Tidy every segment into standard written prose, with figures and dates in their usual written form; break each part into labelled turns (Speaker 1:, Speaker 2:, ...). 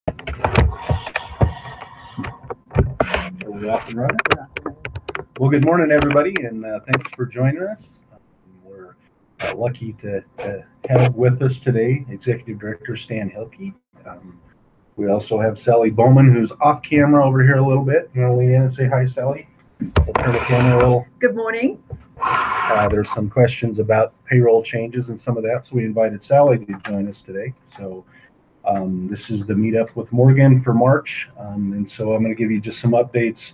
Speaker 1: Are we off and running? Well, good morning, everybody, and thanks for joining us. We're lucky to have with us today Executive Director Stan Hilkey. We also have Sally Bowman, who's off camera over here a little bit. You want to lean in and say hi, Sally? We'll turn the camera a little.
Speaker 2: Good morning.
Speaker 1: There's some questions about payroll changes and some of that, so we invited Sally to join us today. So this is the meetup with Morgan for March, and so I'm going to give you just some updates.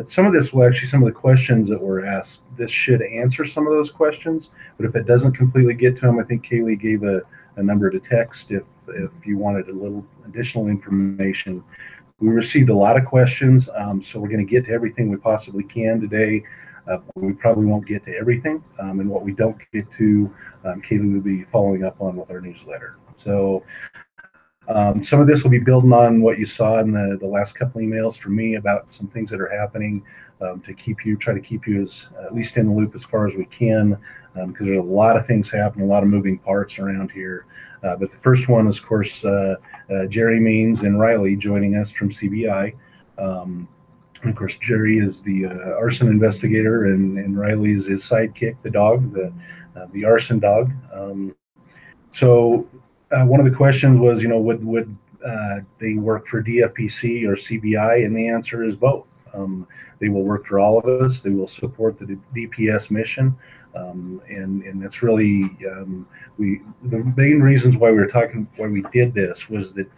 Speaker 1: Some of this will actually, some of the questions that were asked, this should answer some of those questions, but if it doesn't completely get to them, I think Kaylee gave a number to text if you wanted a little additional information. We received a lot of questions, so we're going to get to everything we possibly can today. We probably won't get to everything, and what we don't get to, Kaylee will be following up on with our newsletter. So some of this will be building on what you saw in the last couple emails from me about some things that are happening to try to keep you at least in the loop as far as we can, because there's a lot of things happening, a lot of moving parts around here. But the first one is, of course, Jerry Means and Riley joining us from CBI. Of course, Jerry is the arson investigator, and Riley is his sidekick, the dog, the arson dog. One of the questions was, would they work for DFPC or CBI? And the answer is both. They will work for all of us. They will support the DPS mission. And that's really, the main reasons why we did this was that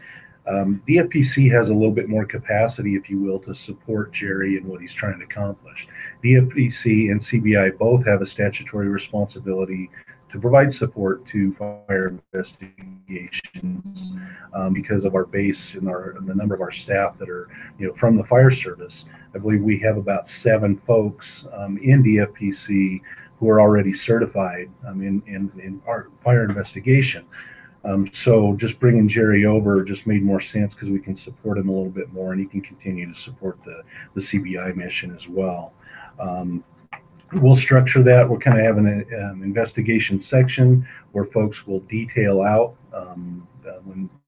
Speaker 1: DFPC has a little bit more capacity, if you will, to support Jerry and what he's trying to accomplish. DFPC and CBI both have a statutory responsibility to provide support to fire investigations because of our base and the number of our staff that are, from the fire service. I believe we have about 7 folks in DFPC who are already certified in our fire investigation. So just bringing Jerry over just made more sense because we can support him a little bit more, and he can continue to support the CBI mission as well. We'll structure that. We're kind of having an investigation section where folks will detail out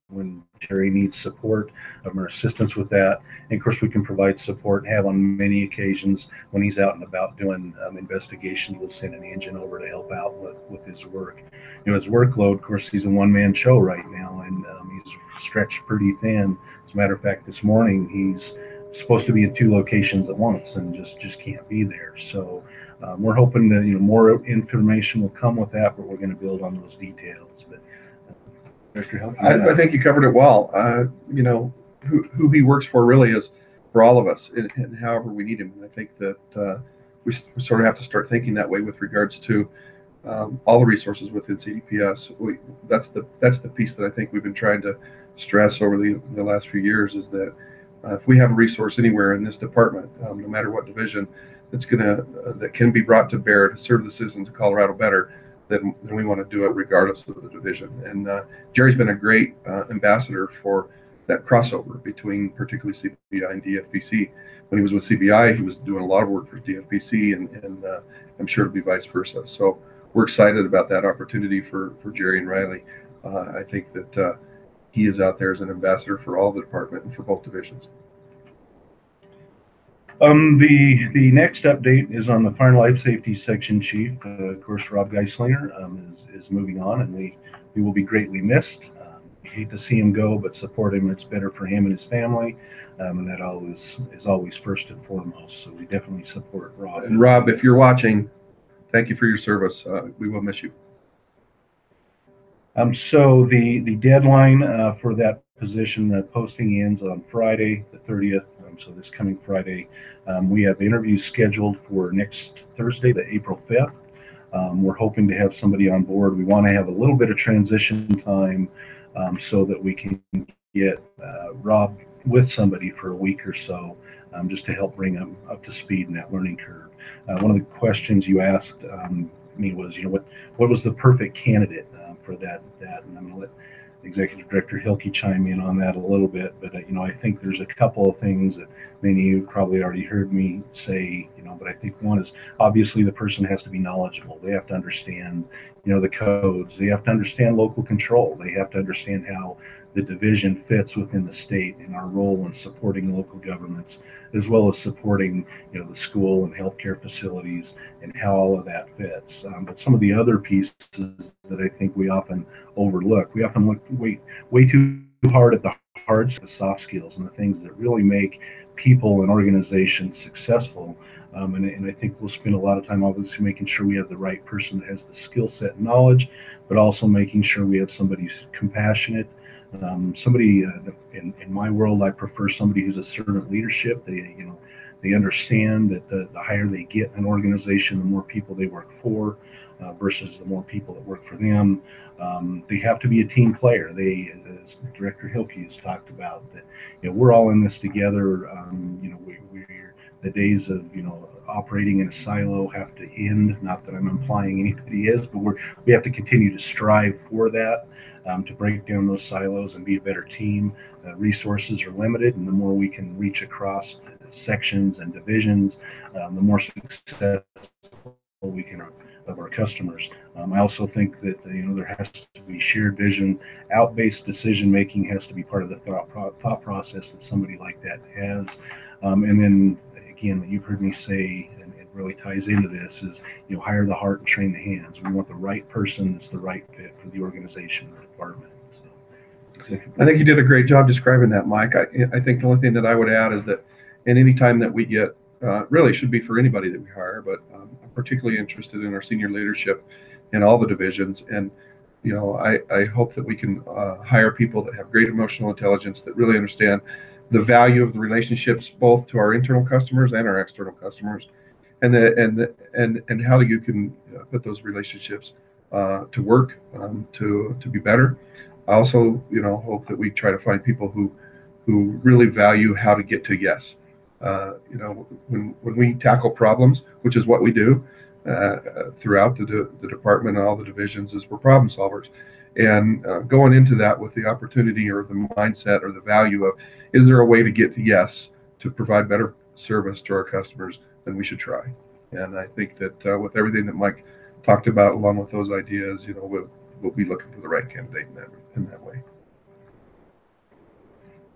Speaker 1: when Jerry needs support or assistance with that. And of course, we can provide support and have on many occasions when he's out and about doing investigations, we'll send an engine over to help out with his work. His workload, of course, he's a one-man show right now, and he's stretched pretty thin. As a matter of fact, this morning he's supposed to be in 2 locations at once and just can't be there. So we're hoping that more information will come with that, but we're going to build on those details. But Director Hilkey,
Speaker 3: I think you covered it well. Who he works for really is for all of us, and however we need him. And I think that we sort of have to start thinking that way with regards to all the resources within CDPS. That's the piece that I think we've been trying to stress over the last few years, is that if we have a resource anywhere in this department, no matter what division, that can be brought to bear to serve the citizens of Colorado better, then we want to do it regardless of the division. And Jerry's been a great ambassador for that crossover between particularly CBI and DFPC. When he was with CBI, he was doing a lot of work for DFPC, and I'm sure it'll be vice versa. So we're excited about that opportunity for Jerry and Riley. I think that he is out there as an ambassador for all the department and for both divisions.
Speaker 1: The next update is on the Fire and Life Safety Section Chief. Of course, Rob Geislinger is moving on, and we will be greatly missed. Hate to see him go, but support him. It's better for him and his family, and that is always first and foremost. So we definitely support Rob.
Speaker 3: And Rob, if you're watching, thank you for your service. We will miss you.
Speaker 1: So the deadline for that position, the posting ends on Friday, the 30th. So this coming Friday, we have interviews scheduled for next Thursday, the April 5th. We're hoping to have somebody on board. We want to have a little bit of transition time so that we can get Rob with somebody for a week or so, just to help bring him up to speed in that learning curve. One of the questions you asked me was, what was the perfect candidate for that? And I'm going to let Executive Director Hilkey chime in on that a little bit, but I think there's a couple of things that many of you probably already heard me say, but I think one is obviously the person has to be knowledgeable. They have to understand, the codes. They have to understand local control. They have to understand how the division fits within the state and our role in supporting local governments, as well as supporting, the school and healthcare facilities and how all of that fits. But some of the other pieces that I think we often overlook, we often look way too hard at the the soft skills and the things that really make people and organizations successful. And I think we'll spend a lot of time obviously making sure we have the right person that has the skill set and knowledge, but also making sure we have somebody who's compassionate. Somebody in my world, I prefer somebody who's a servant leadership. They understand that the higher they get in an organization, the more people they work for, versus the more people that work for them. They have to be a team player. As Director Hilkey has talked about, that we're all in this together. The days of operating in a silo have to end. Not that I'm implying anybody is, but we have to continue to strive for that, to break down those silos and be a better team. Resources are limited, and the more we can reach across sections and divisions, the more successful we can of our customers. I also think that there has to be shared vision. Out-based decision making has to be part of the thought process that somebody like that has. And then again, you've heard me say, and it really ties into this, is hire the heart and train the hands. We want the right person that's the right fit for the organization or department. So
Speaker 3: I think you did a great job describing that, Mike. I think the only thing that I would add is that, and any time that we get, really should be for anybody that we hire, but I'm particularly interested in our senior leadership in all the divisions. And I hope that we can hire people that have great emotional intelligence, that really understand the value of the relationships, both to our internal customers and our external customers, and how you can put those relationships to work, to be better. I also hope that we try to find people who really value how to get to yes. When we tackle problems, which is what we do throughout the department and all the divisions, is we're problem solvers. And going into that with the opportunity or the mindset or the value of, is there a way to get to yes to provide better service to our customers, then we should try. And I think that with everything that Mike talked about, along with those ideas, we'll be looking for the right candidate in that way.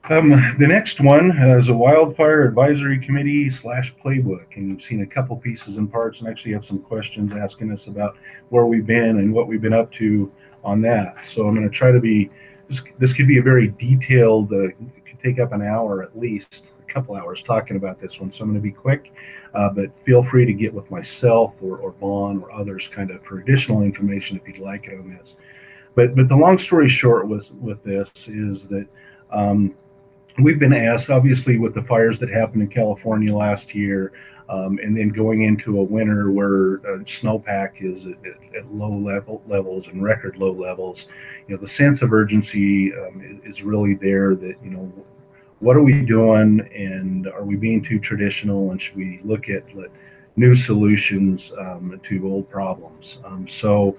Speaker 1: The next one is a wildfire advisory committee / playbook, and you've seen a couple pieces and parts, and actually have some questions asking us about where we've been and what we've been up to on that. So I'm going to try to be, this could be a very detailed, it could take up an hour at least, a couple hours talking about this one. So I'm going to be quick, but feel free to get with myself or Vaughn or others kind of for additional information if you'd like it on this. But the long story short with this is that we've been asked, obviously, with the fires that happened in California last year, and then going into a winter where snowpack is at low levels and record low levels, the sense of urgency is really there. That what are we doing, and are we being too traditional, and should we look at new solutions to old problems? So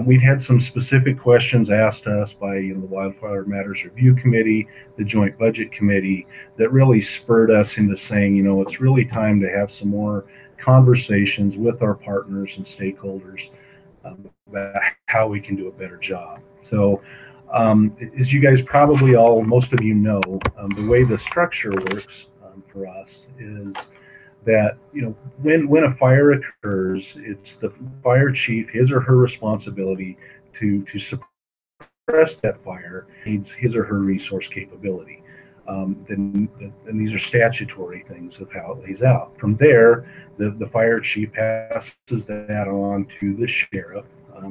Speaker 1: we've had some specific questions asked us by the Wildfire Matters Review Committee, the Joint Budget Committee, that really spurred us into saying, it's really time to have some more conversations with our partners and stakeholders about how we can do a better job. So as you guys probably most of you know, the way the structure works for us is that when a fire occurs, it's the fire chief, his or her responsibility to suppress that fire, needs his or her resource capability. And these are statutory things of how it lays out. From there, the fire chief passes that on to the sheriff,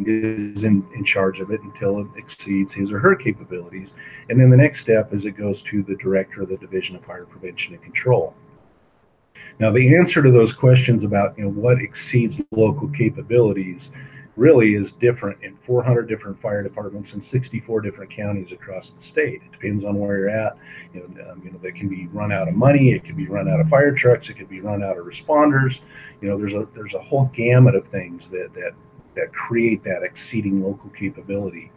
Speaker 1: is in charge of it until it exceeds his or her capabilities. And then the next step is it goes to the director of the Division of Fire Prevention and Control. Now, the answer to those questions about what exceeds local capabilities really is different in 400 different fire departments in 64 different counties across the state. It depends on where you're at. They can be run out of money. It could be run out of fire trucks. It could be run out of responders. There's a whole gamut of things that create that exceeding local capability.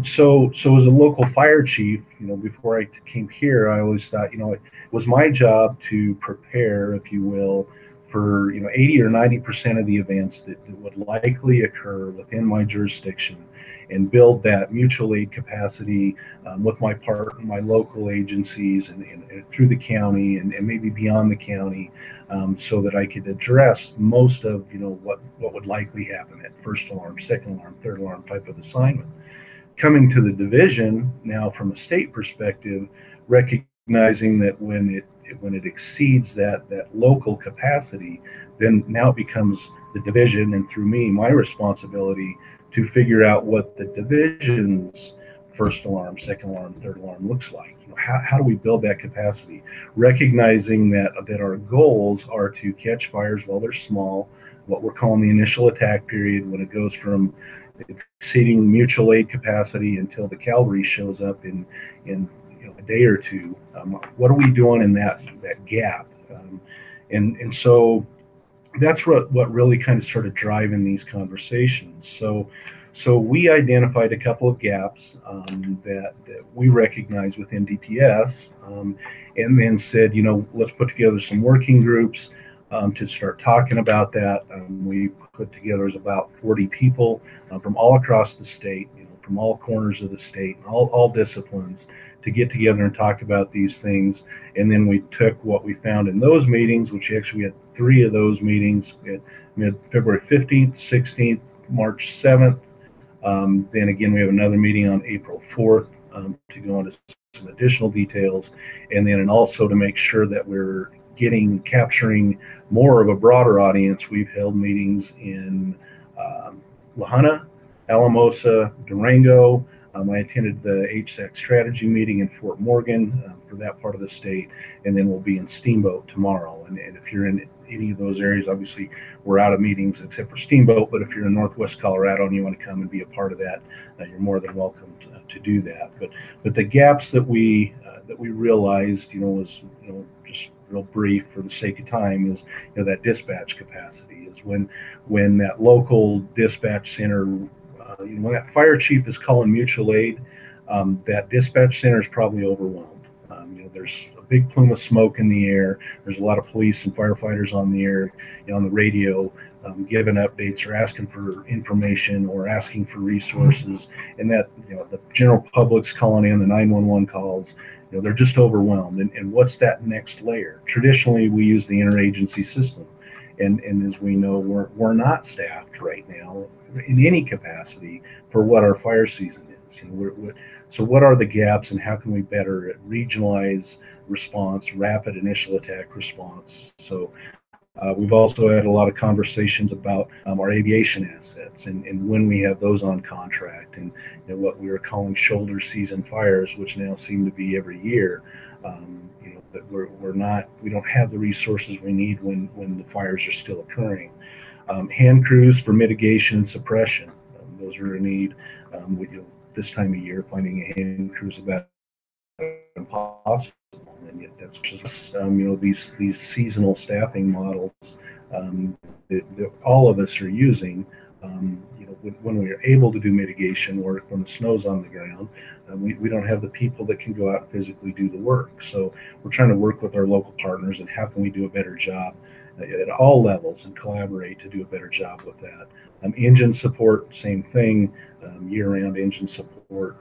Speaker 1: So as a local fire chief, before I came here, I always thought, it was my job to prepare, if you will, for 80 or 90% of the events that would likely occur within my jurisdiction, and build that mutual aid capacity with my local agencies and through the county and maybe beyond the county, so that I could address most of what would likely happen at first alarm, second alarm, third alarm type of assignment. Coming to the division now from a state perspective, recognizing that when it exceeds that local capacity, then now it becomes the division, and through me, my responsibility to figure out what the division's first alarm, second alarm, third alarm looks like. How do we build that capacity? Recognizing that our goals are to catch fires while they're small, what we're calling the initial attack period, when it goes from exceeding mutual aid capacity until the cavalry shows up in a day or two. What are we doing in that gap? And so that's what really kind of started driving these conversations. So we identified a couple of gaps that we recognize within DPS, and then said, let's put together some working groups to start talking about that. We put together about 40 people from all across the state, from all corners of the state, and all disciplines, to get together and talk about these things. And then we took what we found in those meetings, which actually we had 3 of those meetings. We had February 15th, 16th, March 7th. Then again, we have another meeting on April 4th to go into some additional details, and then also to make sure that we're capturing more of a broader audience. We've held meetings in La Junta, Alamosa, Durango. I attended the HSAC strategy meeting in Fort Morgan for that part of the state, and then we'll be in Steamboat tomorrow. And if you're in any of those areas, obviously we're out of meetings except for Steamboat, but if you're in Northwest Colorado and you want to come and be a part of that, you're more than welcome to do that. But the gaps that we realized, was just real brief for the sake of time, is that dispatch capacity is when that local dispatch center, when that fire chief is calling mutual aid, that dispatch center is probably overwhelmed. There's a big plume of smoke in the air. There's a lot of police and firefighters on the air, on the radio, giving updates or asking for information or asking for resources, and that the general public's calling in the 911 calls. They're just overwhelmed. And what's that next layer? Traditionally, we use the interagency system, and as we know, we're not staffed right now in any capacity for what our fire season is. So what are the gaps, and how can we better regionalize response, rapid initial attack response? So we've also had a lot of conversations about our aviation assets and when we have those on contract, and what we were calling shoulder season fires, which now seem to be every year. That we don't have the resources we need when the fires are still occurring. Hand crews for mitigation and suppression, those are a need. This time of year, finding a hand crew is about impossible, and yet that's just these seasonal staffing models that all of us are using. When we are able to do mitigation work when the snow's on the ground, we don't have the people that can go out and physically do the work. So we're trying to work with our local partners, and how can we do a better job at all levels and collaborate to do a better job with that. Engine support, same thing, year-round engine support,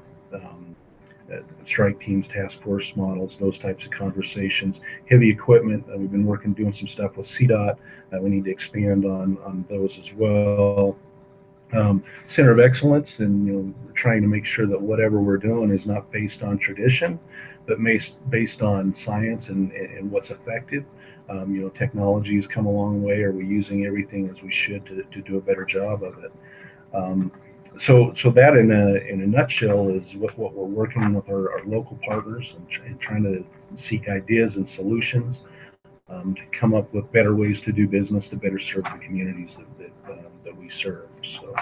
Speaker 1: strike teams, task force models, those types of conversations. Heavy equipment, we've been doing some stuff with CDOT. We need to expand on those as well. Center of excellence, and we're trying to make sure that whatever we're doing is not based on tradition, but based on science and what's effective. Technology has come a long way. Are we using everything as we should to do a better job of it? So that in a nutshell is what we're working with our local partners and trying to seek ideas and solutions to come up with better ways to do business to better serve the communities that we serve. So,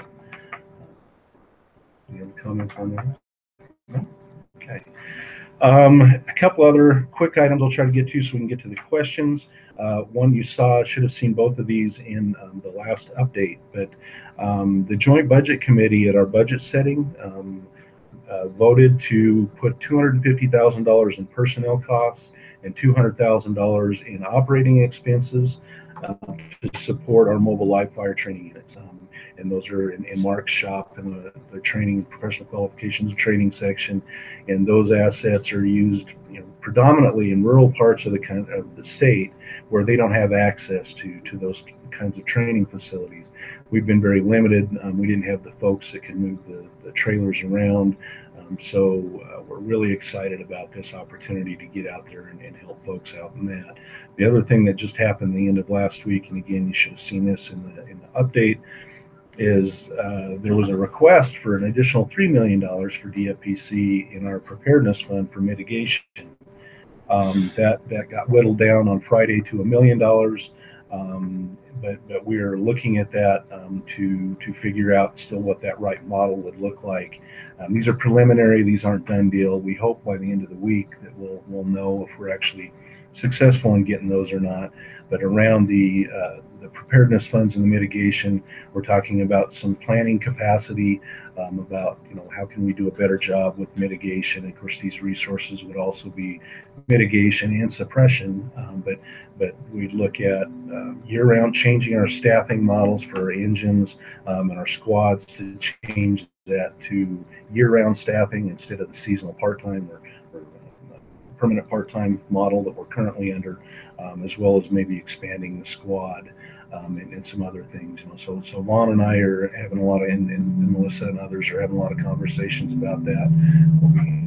Speaker 1: any other comments on that? No? Okay. A couple other quick items I'll try to get to so we can get to the questions. One you should have seen both of these in the last update, but the Joint Budget Committee at our budget setting voted to put $250,000 in personnel costs and $200,000 in operating expenses to support our mobile live fire training units. and those are in Mark's shop in the training, professional qualifications training section, and those assets are used, predominantly in rural parts of the state where they don't have access to those kinds of training facilities. We've been very limited. We didn't have the folks that can move the trailers around. So we're really excited about this opportunity to get out there and help folks out in that. The other thing that just happened the end of last week, and again, you should have seen this in the update, is there was a request for an additional $3 million for DFPC in our preparedness fund for mitigation. That got whittled down on Friday to $1 million. But we're looking at that to figure out still what that right model would look like. These are preliminary; these aren't done deal. We hope by the end of the week that we'll know if we're actually successful in getting those or not. But around the preparedness funds and the mitigation, we're talking about some planning capacity, about how can we do a better job with mitigation. And of course, these resources would also be mitigation and suppression, but we'd look at year-round changing our staffing models for our engines and our squads to change that to year-round staffing instead of the seasonal part-time or permanent part-time model that we're currently under, as well as maybe expanding the squad and some other things. So Lon and I are having a lot of, and Melissa and others are having a lot of conversations about that.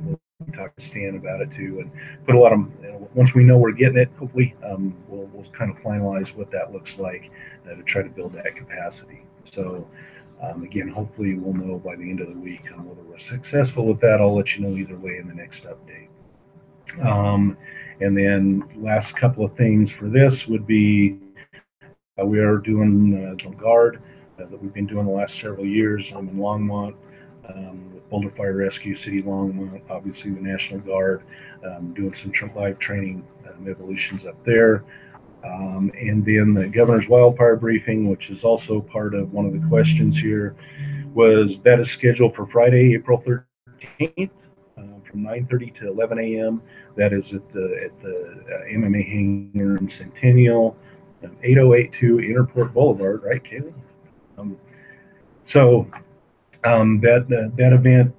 Speaker 1: We'll talk to Stan about it too, and put a lot of, once we know we're getting it, hopefully we'll kind of finalize what that looks like to try to build that capacity. So again, hopefully we'll know by the end of the week whether we're successful with that. I'll let you know either way in the next update. And then last couple of things for this would be we are doing the guard that we've been doing the last several years. I'm in Longmont with Boulder Fire Rescue, City Longmont, obviously the National Guard, doing some live training evolutions up there. And then the Governor's Wildfire Briefing, which is also part of one of the questions here, that is scheduled for Friday, April 13th. From 9:30 to 11 a.m. That is at the MMA hangar in Centennial, 8082 Interport Boulevard, right, Kaylee? So that event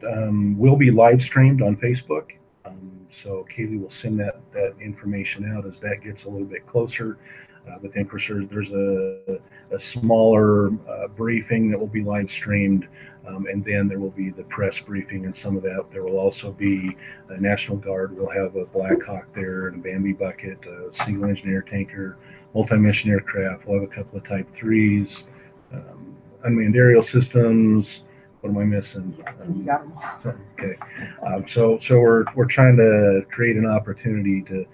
Speaker 1: will be live streamed on Facebook. So Kaylee will send that information out as that gets a little bit closer. But then for sure, there's a smaller briefing that will be live streamed. And then there will be the press briefing and some of that. There will also be a National Guard. We'll have a Black Hawk there and a Bambi bucket, a single engine air tanker, multi-mission aircraft. We'll have a couple of Type 3s, unmanned aerial systems. What am I missing? Okay. So we're trying to create an opportunity to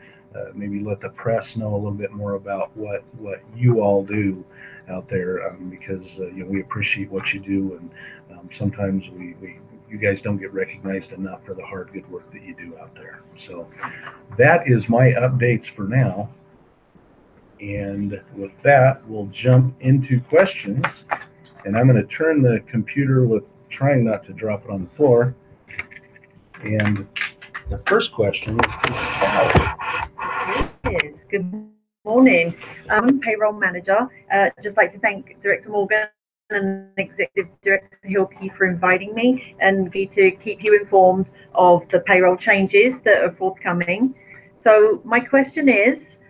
Speaker 1: maybe let the press know a little bit more about what you all do out there, because we appreciate what you do, and sometimes you guys don't get recognized enough for the hard, good work that you do out there. So that is my updates for now. And with that, we'll jump into questions. And I'm going to turn the computer with trying not to drop it on the floor. And the first question is for Sally.
Speaker 2: Yes, good morning. I'm payroll manager. Just like to thank Director Morgan and Executive Director Hilkey for inviting me and to keep you informed of the payroll changes that are forthcoming. So my question is,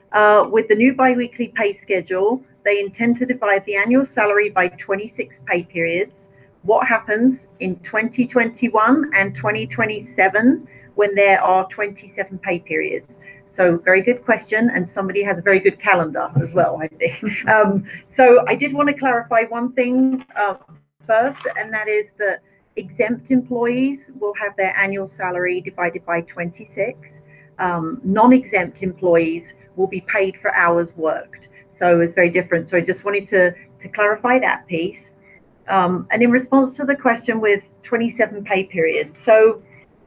Speaker 2: with the new biweekly pay schedule, they intend to divide the annual salary by 26 pay periods. What happens in 2021 and 2027 when there are 27 pay periods? So very good question, and somebody has a very good calendar as well, I think. So I did want to clarify one thing first, and that is that exempt employees will have their annual salary divided by 26. Non-exempt employees will be paid for hours worked. So it's very different. So I just wanted to clarify that piece. And in response to the question with 27 pay periods, so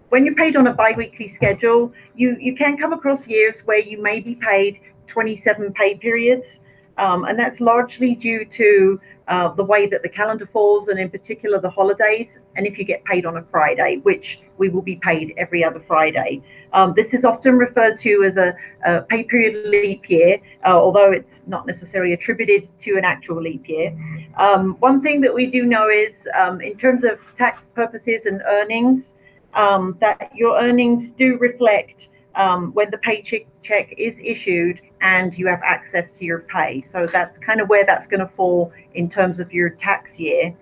Speaker 2: when you're paid on a biweekly schedule, you can come across years where you may be paid 27 pay periods. And that's largely due to the way that the calendar falls, and in particular the holidays, and if you get paid on a Friday, which we will be paid every other Friday. This is often referred to as a pay period leap year, although it's not necessarily attributed to an actual leap year. One thing that we do know is, in terms of tax purposes and earnings, that your earnings do reflect when the paycheck is issued and you have access to your pay. So that's kind of where that's going to fall in terms of your tax year.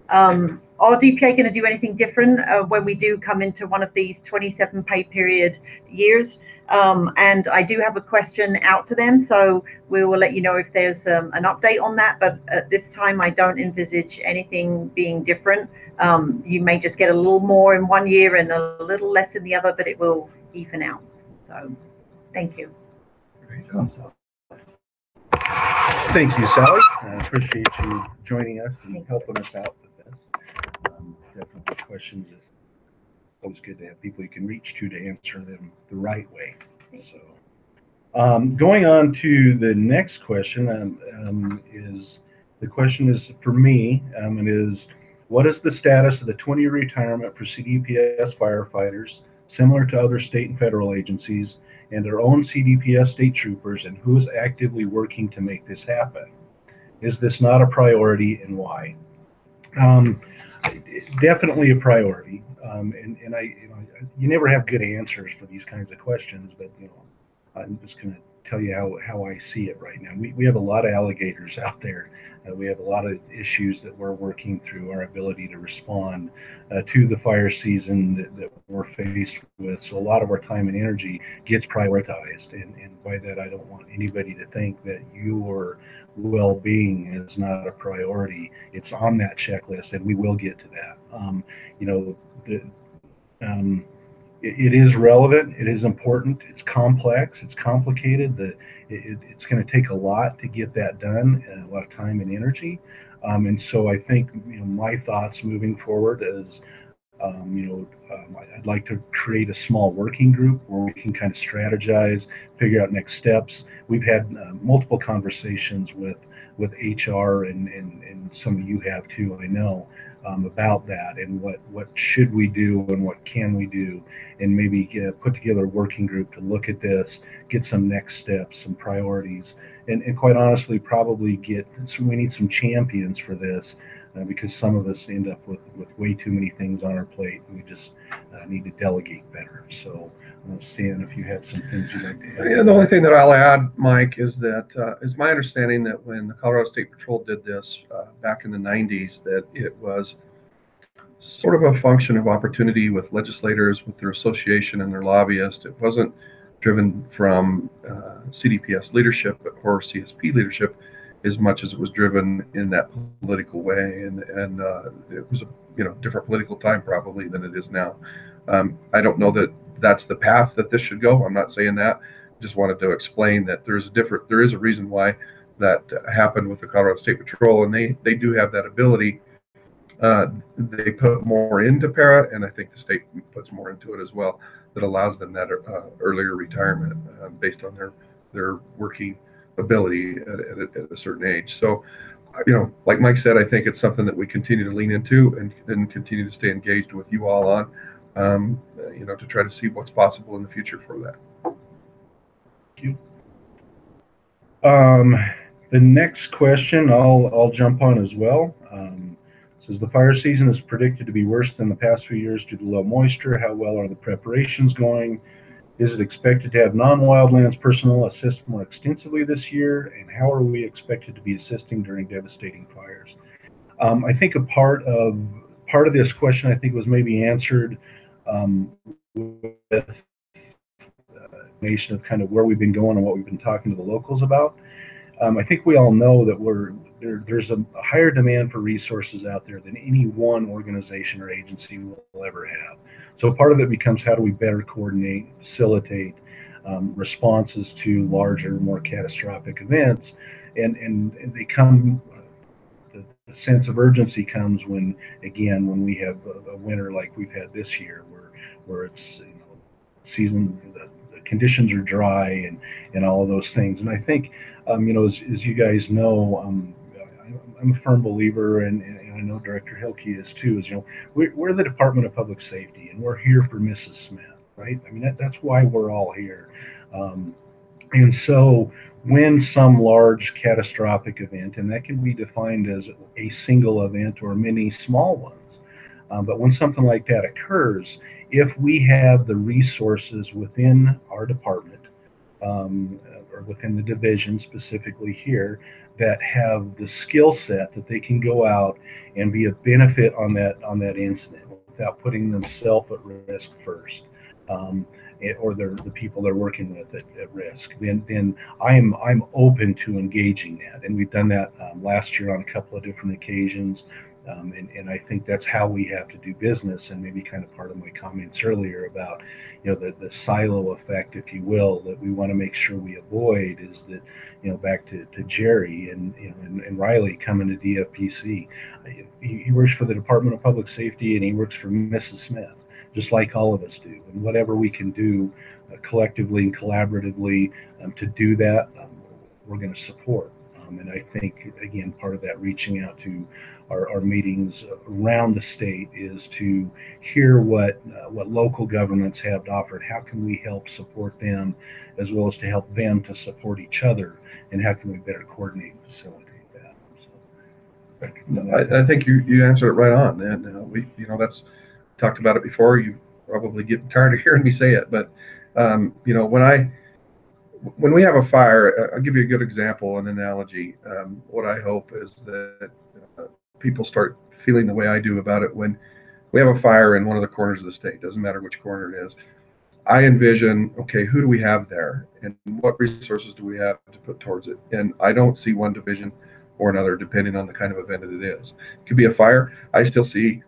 Speaker 2: Are DPA going to do anything different when we do come into one of these 27 pay period years? And I do have a question out to them, so we will let you know if there's an update on that. But at this time, I don't envisage anything being different. You may just get a little more in one year and a little less in the other, but it will even out. So thank you.
Speaker 3: Great job, Sally.
Speaker 1: Thank you, Sally. I appreciate you joining us and helping us out with this. Definitely questions. It's always good to have people you can reach to answer them the right way. So, going on to the next question, is the question is for me, and is, what is the status of the 20-year retirement for CDPS firefighters, similar to other state and federal agencies, and their own CDPS state troopers, and who is actively working to make this happen? Is this not a priority, and why? Definitely a priority, and I, you never have good answers for these kinds of questions, but I'm just going to tell you how I see it right now. We have a lot of alligators out there. We have a lot of issues that we're working through, our ability to respond to the fire season that we're faced with. So a lot of our time and energy gets prioritized. And by that, I don't want anybody to think that your well-being is not a priority. It's on that checklist, and we will get to that. It is relevant, it is important, it's complex, it's complicated, it's going to take a lot to get that done, and a lot of time and energy. And so I think my thoughts moving forward is, I'd like to create a small working group where we can kind of strategize, figure out next steps. We've had multiple conversations with HR, and some of you have too, I know, about that, and what should we do and what can we do, and maybe put together a working group to look at this, get some next steps, some priorities, and quite honestly, probably we need some champions for this, because some of us end up with way too many things on our plate, and we just need to delegate better. So, Stan, if you had some things you'd like to add.
Speaker 3: Yeah, the only thing that I'll add, Mike, is that it's my understanding that when the Colorado State Patrol did this back in the 90s, that it was sort of a function of opportunity with legislators, with their association and their lobbyists. It wasn't driven from CDPS leadership or CSP leadership as much as it was driven in that political way, and it was a different political time probably than it is now. I don't know that that's the path that this should go. I'm not saying that. Just wanted to explain that there is a reason why that happened with the Colorado State Patrol, and they do have that ability. They put more into para, and I think the state puts more into it as well, that allows them that earlier retirement based on their working ability at a certain age. So, like Mike said, I think it's something that we continue to lean into and continue to stay engaged with you all on, to try to see what's possible in the future for that.
Speaker 1: Thank you. The next question I'll jump on as well. Says the fire season is predicted to be worse than the past few years due to low moisture. How well are the preparations going? Is it expected to have non-wildlands personnel assist more extensively this year? And how are we expected to be assisting during devastating fires? I think a part of this question, I think, was maybe answered with information of kind of where we've been going and what we've been talking to the locals about. I think we all know that there's a higher demand for resources out there than any one organization or agency will ever have. So part of it becomes, how do we better coordinate, facilitate responses to larger, more catastrophic events, and they come. The sense of urgency comes when we have a winter like we've had this year, where it's season, the conditions are dry, and all of those things. And I think as you guys know, I'm a firm believer, and I know Director Hilkey is too. Is we're the Department of Public Safety, and we're here for Mrs. Smith, right? I mean that's why we're all here. And so when some large catastrophic event, and that can be defined as a single event or many small ones, but when something like that occurs, if we have the resources within our department, or within the division specifically here, that have the skill set that they can go out and be a benefit on that incident without putting themselves at risk first, or the people they're working with at risk, then I'm open to engaging that, and we've done that last year on a couple of different occasions. And I think that's how we have to do business, and maybe kind of part of my comments earlier about the silo effect, if you will, that we want to make sure we avoid, is that back to Jerry and Riley coming to DFPC. He works for the Department of Public Safety, and he works for Mrs. Smith, just like all of us do. And whatever we can do collectively and collaboratively to do that, we're going to support. And I think, again, part of that reaching out to our meetings around the state is to hear what local governments have to offer, and how can we help support them, as well as to help them to support each other, and how can we better coordinate and facilitate that.
Speaker 3: So, I think you answered it right on, and we that's talked about it before. You probably get tired of hearing me say it, but when we have a fire, I'll give you a good example, an analogy. What I hope is that people start feeling the way I do about it. When we have a fire in one of the corners of the state, doesn't matter which corner it is, I envision, okay, who do we have there, and what resources do we have to put towards it? And I don't see one division or another, depending on the kind of event that it is. It could be a fire. I still see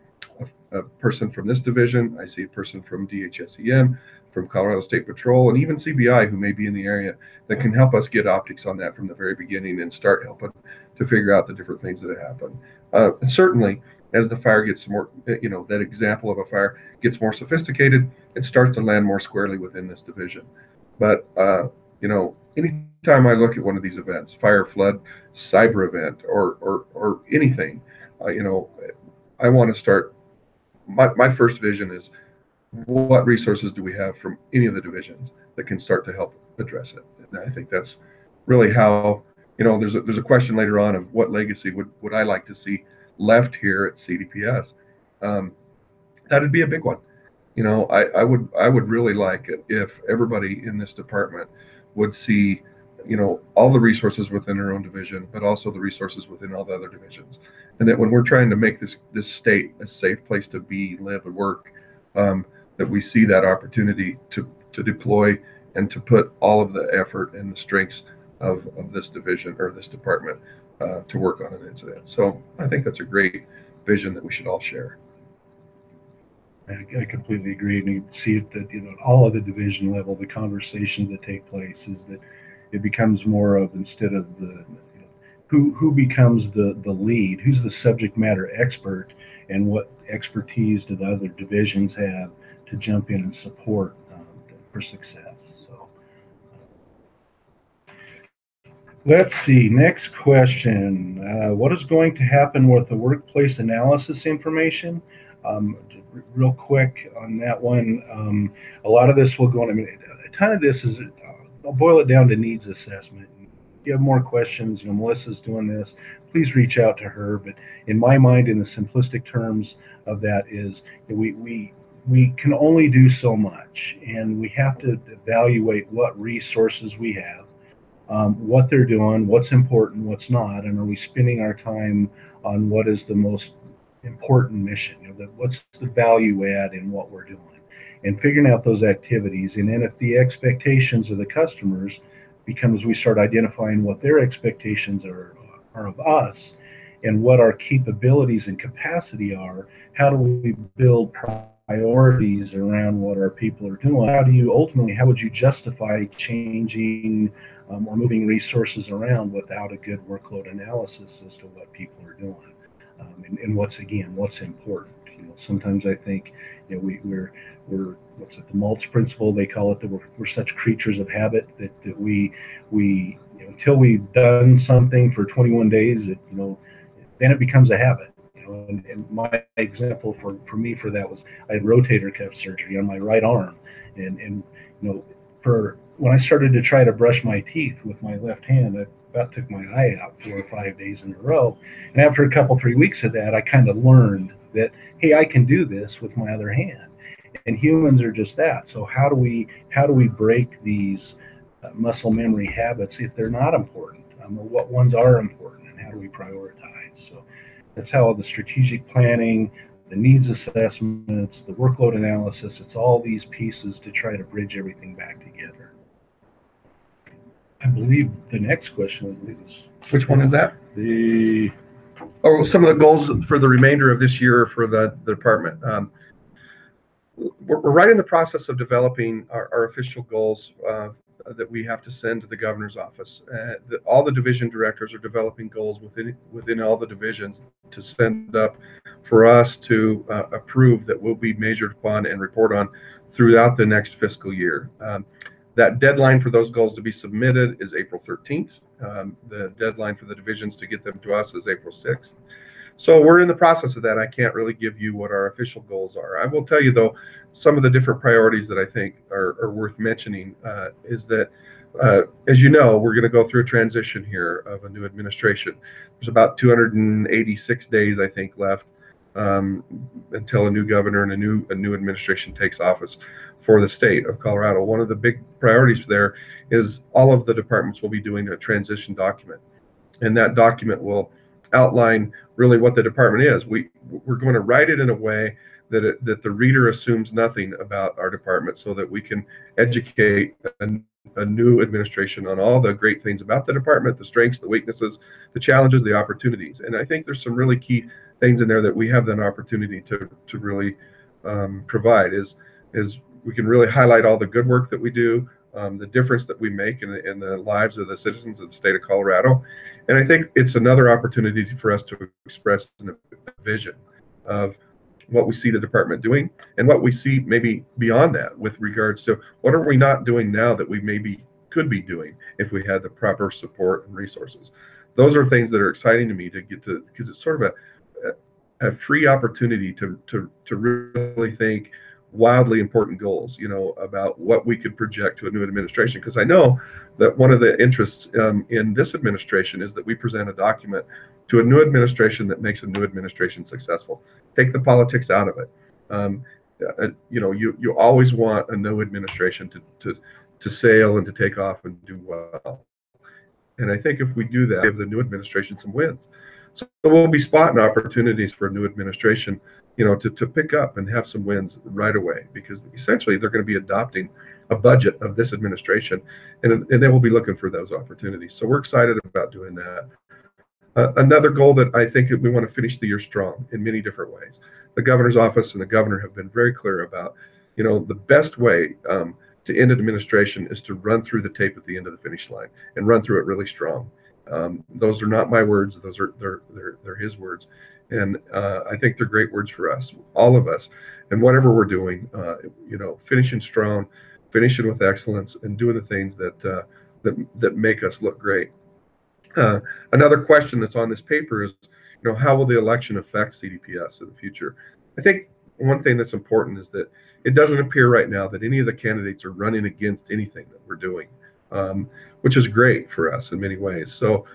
Speaker 3: a person from this division. I see a person from DHSEM, from Colorado State Patrol, and even CBI, who may be in the area, that can help us get optics on that from the very beginning and start helping to figure out the different things that happen. And certainly, as the fire gets more, that example of a fire gets more sophisticated, it starts to land more squarely within this division. But anytime I look at one of these events, fire, flood, cyber event, or anything, I want to start. My first vision is, what resources do we have from any of the divisions that can start to help address it? And I think that's really how, there's a question later on of what legacy would I like to see left here at CDPS. That'd be a big one. I would really like it if everybody in this department would see, all the resources within their own division, but also the resources within all the other divisions. And that when we're trying to make this state a safe place to be, live, and work, that we see that opportunity to deploy and to put all of the effort and the strengths of this division or this department to work on an incident. So I think that's a great vision that we should all share.
Speaker 1: I completely agree, and you see it that at all of the division level, the conversations that take place is that it becomes more of, instead of the who becomes the lead, who's the subject matter expert, and what expertise do the other divisions have to jump in and support for success. So let's see, next question. What is going to happen with the workplace analysis information? Real quick on that one, a lot of this will go on. A ton of this is, I'll boil it down to needs assessment. If you have more questions, Melissa's doing this, please reach out to her. But in my mind, in the simplistic terms of that is, we can only do so much, and we have to evaluate what resources we have, what they're doing, what's important, what's not, and are we spending our time on what is the most important mission, what's the value add in what we're doing, and figuring out those activities. And then if the expectations of the customers becomes, we start identifying what their expectations are of us, and what our capabilities and capacity are, how do we build priorities around what our people are doing? How would you justify changing or moving resources around without a good workload analysis as to what people are doing? And what's important. Sometimes I think we're what's it, the mulch principle, they call it, that we're such creatures of habit that we until we've done something for 21 days, then it becomes a habit. And my example for me for that was I had rotator cuff surgery on my right arm, and for when I started to try to brush my teeth with my left hand, I about took my eye out 4 or 5 days in a row. And after a couple, 3 weeks of that, I kind of learned that, hey, I can do this with my other hand. And humans are just that. So how do we break these muscle memory habits if they're not important, or what ones are important, and how do we prioritize? So that's how the strategic planning, the needs assessments, the workload analysis, it's all these pieces to try to bridge everything back together. I believe the next question is,
Speaker 3: which one is that? Some of the goals for the remainder of this year for the department. We're right in the process of developing our official goals that we have to send to the governor's office. All the division directors are developing goals within all the divisions to send up for us to approve, that will be measured upon and report on throughout the next fiscal year. That deadline for those goals to be submitted is April 13th. The deadline for the divisions to get them to us is April 6th. So we're in the process of that. I can't really give you what our official goals are. I will tell you, though, some of the different priorities that I think are worth mentioning is that, as you know, we're going to go through a transition here of a new administration. There's about 286 days, I think, left until a new governor and a new administration takes office for the state of Colorado. One of the big priorities there is all of the departments will be doing a transition document, and that document will outline really what the department is. We're going to write it in a way that the reader assumes nothing about our department, so that we can educate a new administration on all the great things about the department, the strengths, the weaknesses, the challenges, the opportunities. And I think there's some really key things in there that we have an opportunity to really provide is we can really highlight all the good work that we do, the difference that we make in the lives of the citizens of the state of Colorado. And I think it's another opportunity for us to express a vision of what we see the department doing and what we see maybe beyond that, with regards to what are we not doing now that we maybe could be doing if we had the proper support and resources. Those are things that are exciting to me to get to, because it's sort of a free opportunity to really think wildly important goals, about what we could project to a new administration. Because I know that one of the interests in this administration is that we present a document to a new administration that makes a new administration successful. Take the politics out of it. You always want a new administration to sail and to take off and do well. And I think if we do that, give the new administration some wins. So we'll be spotting opportunities for a new administration, to pick up and have some wins right away, because essentially they're going to be adopting a budget of this administration, and they will be looking for those opportunities. So we're excited about doing that. Another goal that I think we want to finish the year strong in many different ways. The governor's office and the governor have been very clear about, the best way to end an administration is to run through the tape at the end of the finish line and run through it really strong. Those are not my words; they're his words, and I think they're great words for us, all of us, and whatever we're doing. Finishing strong, finishing with excellence, and doing the things that make us look great. Another question that's on this paper is, how will the election affect CDPS in the future? I think one thing that's important is that it doesn't appear right now that any of the candidates are running against anything that we're doing, which is great for us in many ways. So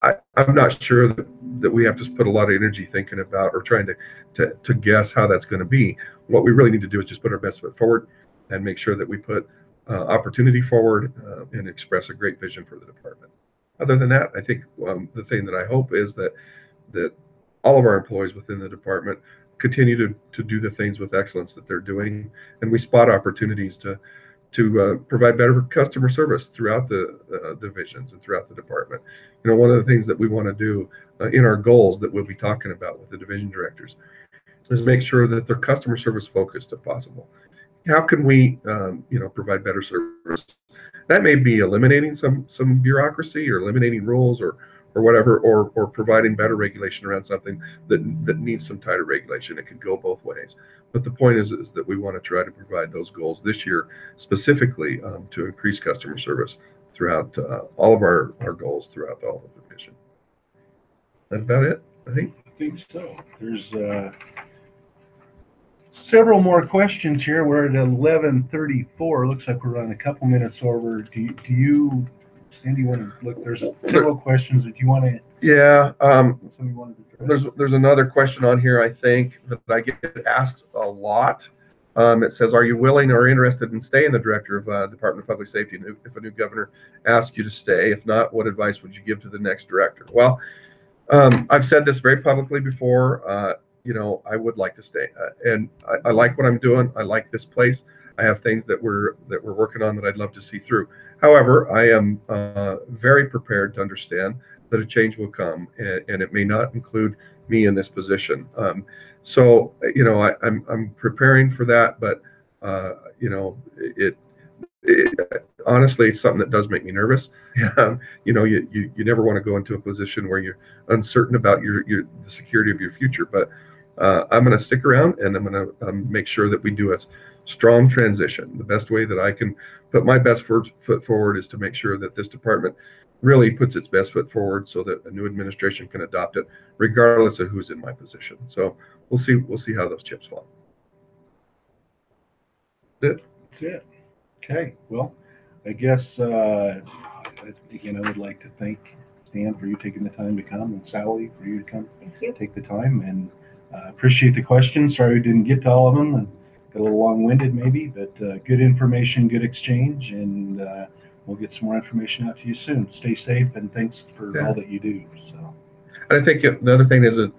Speaker 3: I'm not sure that we have to put a lot of energy thinking about or trying to guess how that's going to be. What we really need to do is just put our best foot forward and make sure that we put opportunity forward and express a great vision for the department. Other than that, I think the thing that I hope is that all of our employees within the department continue to do the things with excellence that they're doing, and we spot opportunities to provide better customer service throughout the divisions and throughout the department. One of the things that we want to do in our goals that we'll be talking about with the division directors is make sure that they're customer service focused if possible. How can we, provide better service? That may be eliminating some bureaucracy or eliminating rules or or whatever, or providing better regulation around something that needs some tighter regulation. It could go both ways. But the point is that we want to try to provide those goals this year, specifically to increase customer service throughout all of our goals throughout all of the mission. That's about it, I think.
Speaker 1: I think so. There's several more questions here. We're at 11:34. Looks like we're running a couple minutes over. Do you, Sandy, want to look? There's several questions that you want to.
Speaker 3: Yeah.
Speaker 1: Somebody wanted to
Speaker 3: There's another question on here, I think, that I get asked a lot. It says, are you willing or interested in staying the director of Department of Public Safety if a new governor asks you to stay? If not, what advice would you give to the next director? Well, I've said this very publicly before. You know, I would like to stay, and I like what I'm doing. I like this place. I have things that we're working on that I'd love to see through. However, I am very prepared to understand that a change will come, and it may not include me in this position. So, you know, I'm preparing for that, but you know, it honestly, it's something that does make me nervous. You know, you never want to go into a position where you're uncertain about the security of your future. But I'm going to stick around, and I'm going to make sure that we do a strong transition. The best way that I can put my best foot forward is to make sure that this department really puts its best foot forward, so that a new administration can adopt it, regardless of who's in my position. So we'll see how those chips fall. That's it.
Speaker 1: Okay, well, I guess, again, I would like to thank Stan for you taking the time to come, and Sally for you to come.
Speaker 2: Thank you.
Speaker 1: Take the time, and appreciate the questions. Sorry we didn't get to all of them, and got a little long-winded maybe, but good information, good exchange, and we'll get some more information out to you soon. Stay safe, and thanks for all that you do. So,
Speaker 3: and I think the other thing is that,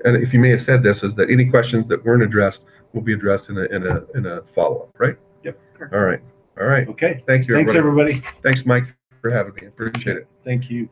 Speaker 3: and if you may have said this, is that any questions that weren't addressed will be addressed in a follow-up, right?
Speaker 1: Yep.
Speaker 3: All right. All right.
Speaker 1: Okay.
Speaker 3: Thank you.
Speaker 1: Thanks, everybody.
Speaker 3: Thanks, Mike, for having me. Appreciate it.
Speaker 1: Thank you.